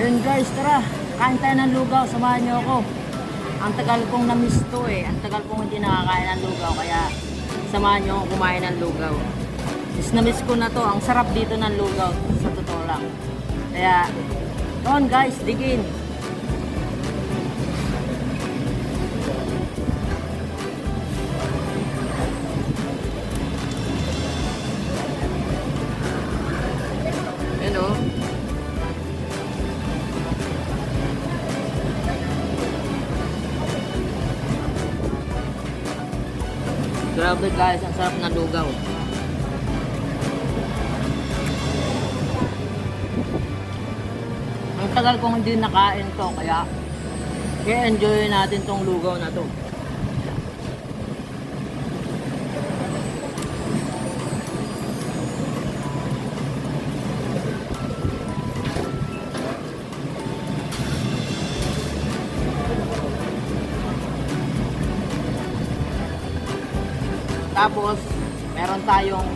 Yun guys, tara, kain tayo ng lugaw, samahan nyo ako. Ang tagal kong na-miss to ang tagal kong hindi nakakain ng lugaw, kaya samahan nyo ako kumain ng lugaw. Na-miss ko na to, ang sarap dito ng lugaw, sa totoo lang. Kaya, yun guys, digin. Yun o. Grabe guys, ang sarap na lugaw. Ang tagal kong hindi nakain to, kaya i-enjoy natin tong lugaw na to. Tapos, meron tayong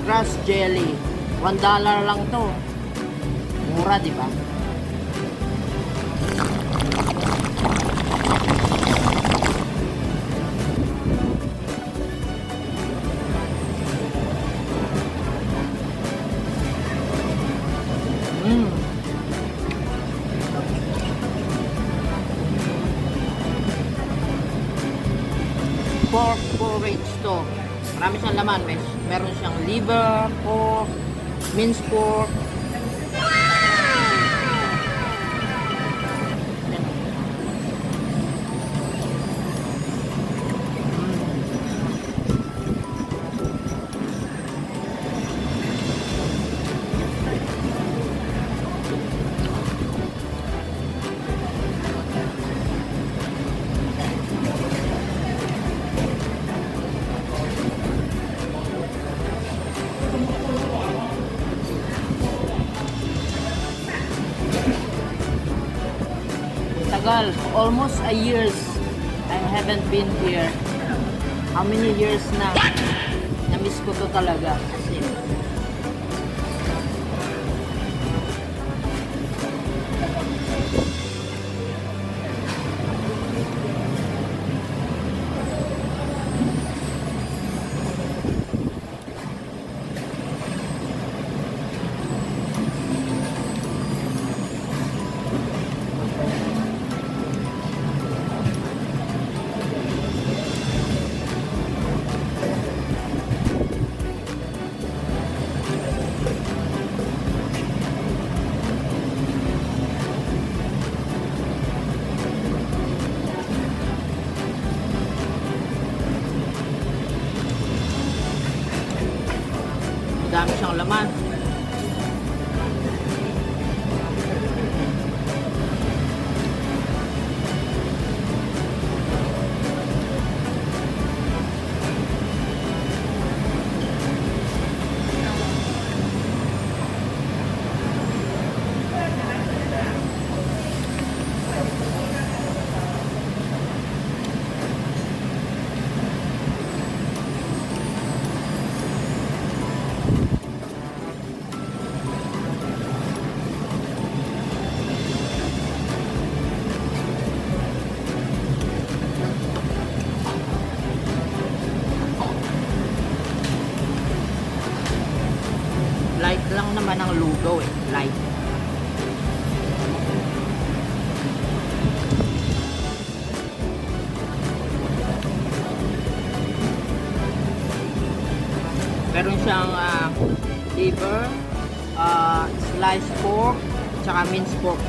grass jelly. $1 lang to. Mura, di ba? Pork porridge to. Marami siyang laman. Meron siyang liver, pork, minced pork. Tagal, almost a years I haven't been here. How many years na? Na-miss ko to talaga kasi dami siyang laman. Light lang naman ang lugaw light. Meron siyang liver, sliced pork, tsaka minced pork.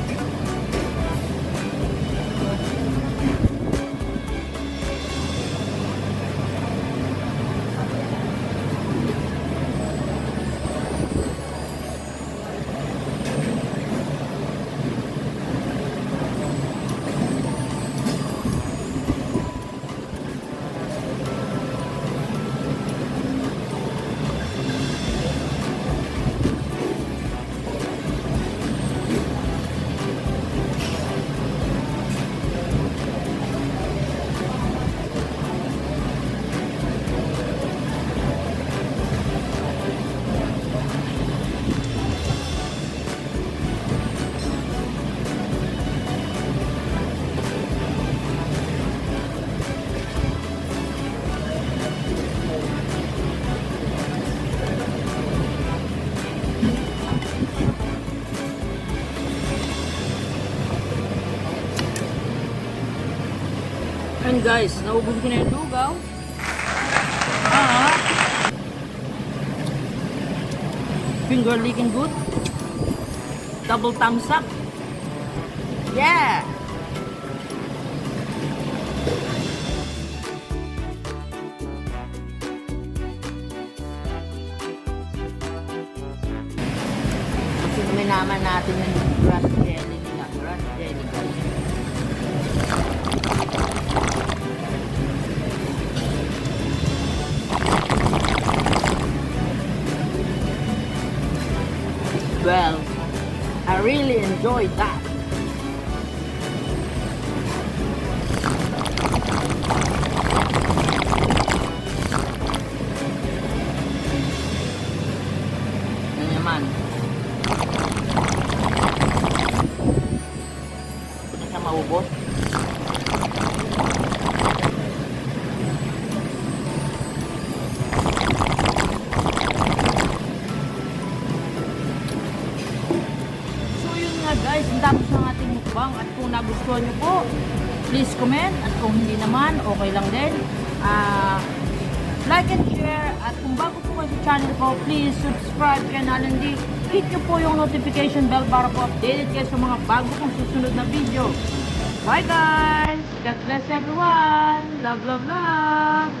And guys, naubos ko na yung lugaw. Ah, finger licking good. Double thumbs up. Yeah! Kasi naman natin yung grass jelly nila. Grass jelly guys. Well, I really enjoyed that. Yan naman. Ito na siya maubos. Guys, ang tapos ng ating mukbang at kung nagustuhan nyo po, please comment at kung hindi naman, okay lang din. Like and share at kung bago po kayo sa channel ko, please subscribe kay Nalandi. Hit nyo po yung notification bell para po updated kayo sa mga bago kong susunod na video. Bye guys! God bless everyone! Love, love, love!